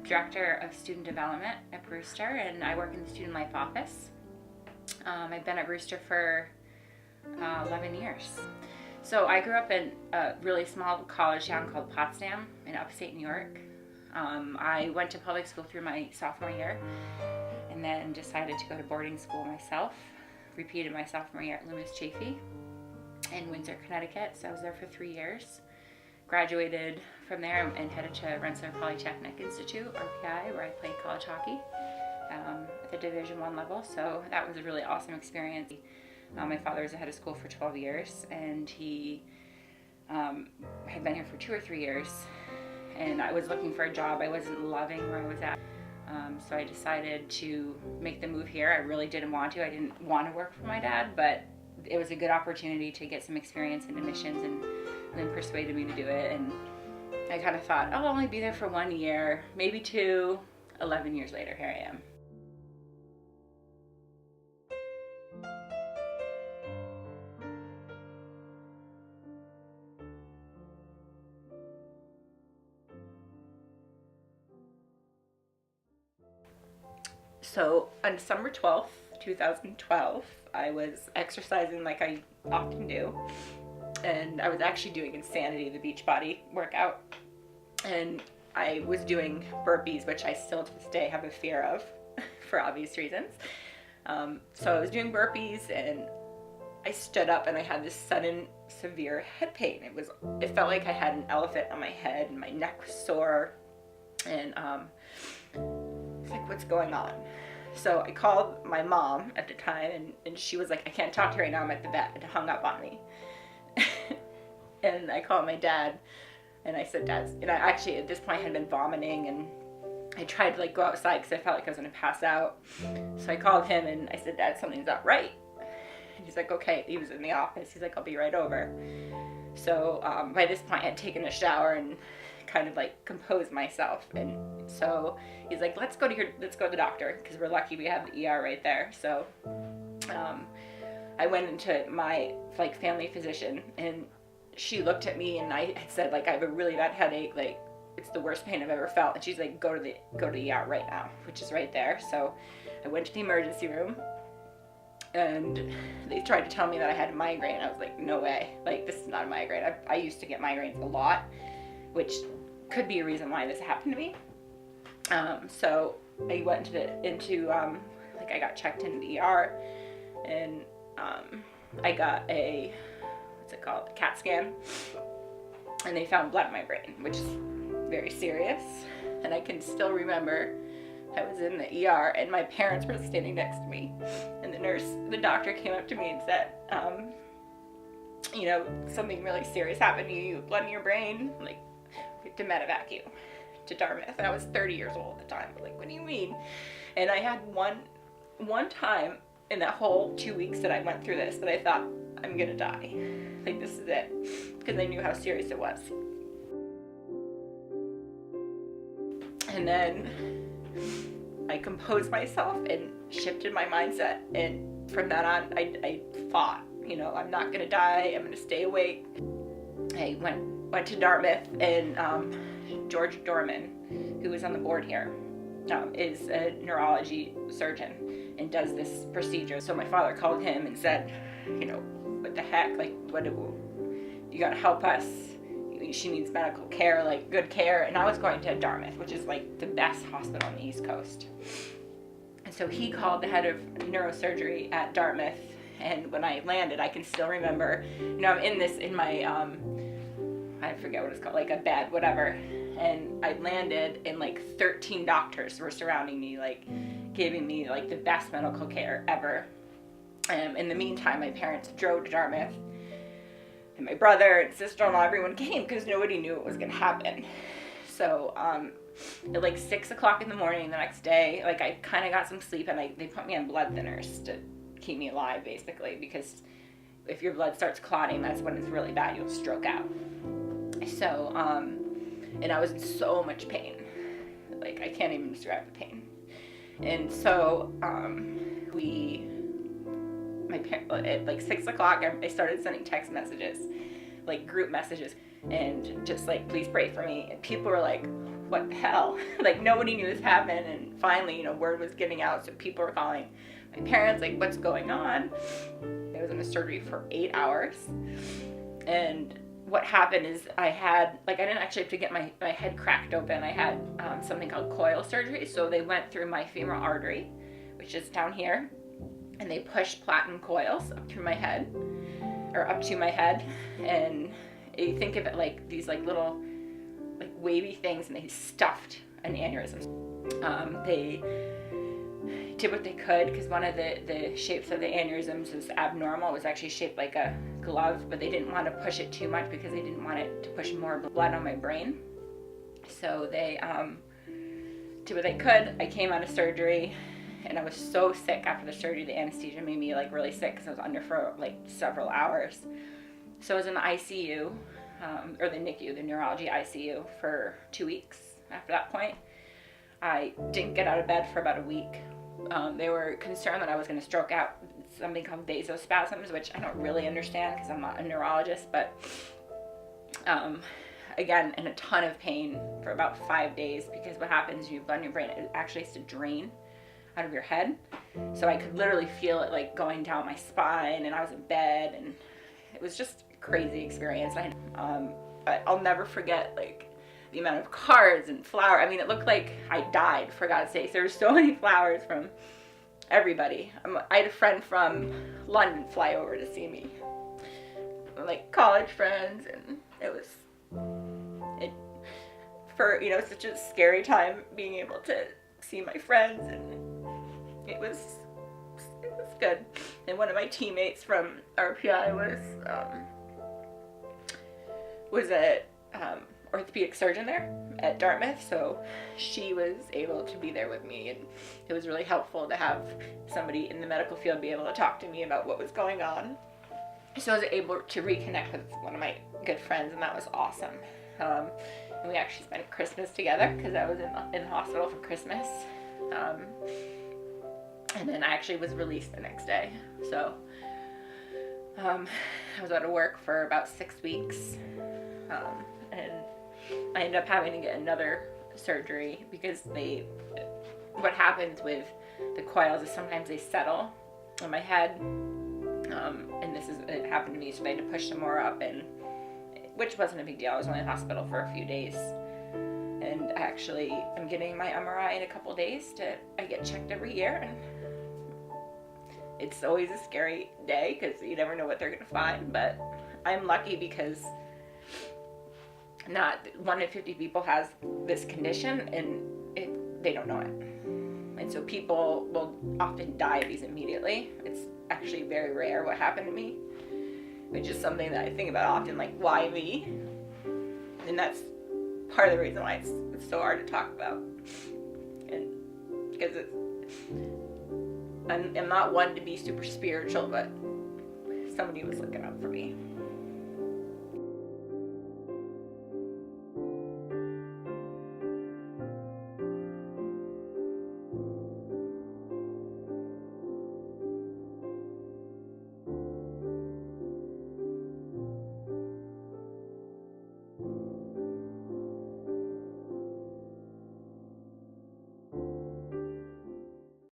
Director of Student Development at Brewster, and I work in the Student Life office. I've been at Brewster for 11 years. So I grew up in a really small college town called Potsdam in upstate New York. I went to public school through my sophomore year and then decided to go to boarding school myself. Repeated my sophomore year at Loomis Chaffee in Windsor, Connecticut. So I was there for 3 years. Graduated from there and headed to Rensselaer Polytechnic Institute, RPI, where I played college hockey at the Division I level. So that was a really awesome experience. My father was the head of school for 12 years, and he had been here for 2 or 3 years. And I was looking for a job. I wasn't loving where I was at. So I decided to make the move here. I really didn't want to. I didn't want to work for my dad, but it was a good opportunity to get some experience in admissions, and then persuaded me to do it. And I kind of thought, I'll only be there for 1 year, maybe 2. 11 years later, here I am. So on December 12th, 2012, I was exercising like I often do, and I was actually doing Insanity, the Beachbody workout, and I was doing burpees, which I still to this day have a fear of for obvious reasons. So I was doing burpees, and I stood up and I had this sudden severe head pain. It felt like I had an elephant on my head, and my neck was sore, and it's like, what's going on? So I called my mom at the time, and she was like, I can't talk to you right now, I'm at the vet, and hung up on me. And I called my dad, and I said, Dad, and I actually at this point had been vomiting, and I tried to like go outside because I felt like I was going to pass out. So I called him, and I said, Dad, something's not right. And he's like, okay. He was in the office. He's like, I'll be right over. So by this point I had taken a shower and kind of like composed myself, and so he's like, let's go to the doctor, because we're lucky we have the ER right there. So I went into my like family physician, and she looked at me, and I had said like, I have a really bad headache, like it's the worst pain I've ever felt, and she's like, go to the ER right now, which is right there. So I went to the emergency room, and they tried to tell me that I had a migraine. I was like, no way, like this is not a migraine. I used to get migraines a lot, which could be a reason why this happened to me. So I went I got checked into the ER, and I got a CAT scan, and they found blood in my brain, which is very serious. And I can still remember I was in the ER, and my parents were standing next to me, and the doctor came up to me and said, something really serious happened to you, blood in your brain, like, to medevac you to Dartmouth. And I was 30 years old at the time. Like, what do you mean? And I had one time in that whole 2 weeks that I went through this that I thought, I'm gonna die. Like, this is it. Because I knew how serious it was. And then I composed myself and shifted my mindset. And from that on, I fought. I'm not gonna die. I'm gonna stay awake. I went to Dartmouth, and George Dorman, who is on the board here, is a neurology surgeon and does this procedure. So my father called him and said, what the heck, like, you gotta help us. She needs medical care, like good care. And I was going to Dartmouth, which is like the best hospital on the East Coast. And so he called the head of neurosurgery at Dartmouth. And when I landed, I can still remember, I'm in my, I forget what it's called, like a bed, whatever. And I landed, and like 13 doctors were surrounding me, like giving me like the best medical care ever. In the meantime, my parents drove to Dartmouth, and my brother and sister-in-law, everyone came because nobody knew what was going to happen. So at like 6 o'clock in the morning the next day, like I kind of got some sleep, and they put me on blood thinners to keep me alive, basically, because if your blood starts clotting, that's when it's really bad. You'll stroke out. So, and I was in so much pain. Like, I can't even describe the pain. And so, at like 6 o'clock, I started sending text messages, like group messages, and just like, please pray for me. And people were like, what the hell? Like, nobody knew this happened, and finally, you know, word was getting out, so people were calling my parents, like, what's going on? I was in the surgery for 8 hours, and what happened is I didn't actually have to get my head cracked open. I had something called coil surgery, so they went through my femoral artery, which is down here, and they pushed platinum coils up through my head, or up to my head, and you think of it like these like little like wavy things, and they stuffed an aneurysm. They did what they could, because one of the shapes of the aneurysms is abnormal. It was actually shaped like a glove, but they didn't want to push it too much because they didn't want it to push more blood on my brain. So they did what they could. I came out of surgery, and I was so sick after the surgery. The anesthesia made me like really sick because I was under for like several hours. So I was in the ICU, or the NICU, the neurology ICU, for 2 weeks. After that point, I didn't get out of bed for about a week. They were concerned that I was going to stroke out, something called vasospasms, which I don't really understand because I'm not a neurologist, but again, in a ton of pain for about 5 days, because what happens, your blood in your brain, it actually has to drain out of your head. So I could literally feel it like going down my spine, and I was in bed, and it was just a crazy experience. But I'll never forget like the amount of cards and flowers. I mean, it looked like I died, for God's sakes. There were so many flowers from everybody. I had a friend from London fly over to see me, like college friends, and it was for, you know, such a scary time being able to see my friends, and it was good. And one of my teammates from RPI was a orthopedic surgeon there at Dartmouth, so she was able to be there with me, and it was really helpful to have somebody in the medical field be able to talk to me about what was going on. So I was able to reconnect with one of my good friends, and that was awesome. And we actually spent Christmas together because I was in the hospital for Christmas. And then I actually was released the next day. So I was out of work for about 6 weeks. And I ended up having to get another surgery because what happens with the coils is sometimes they settle on my head. And it happened to me, so they had to push some more up, and which wasn't a big deal. I was only in the hospital for a few days. And actually, I'm getting my MRI in a couple days. I get checked every year, and it's always a scary day because you never know what they're going to find. But I'm lucky because not 1 in 50 people has this condition, and they don't know it. And so people will often die of these immediately. It's actually very rare what happened to me, which is something that I think about often, like, why me? And that's part of the reason why it's so hard to talk about. And because I'm not one to be super spiritual, but somebody was looking out for me.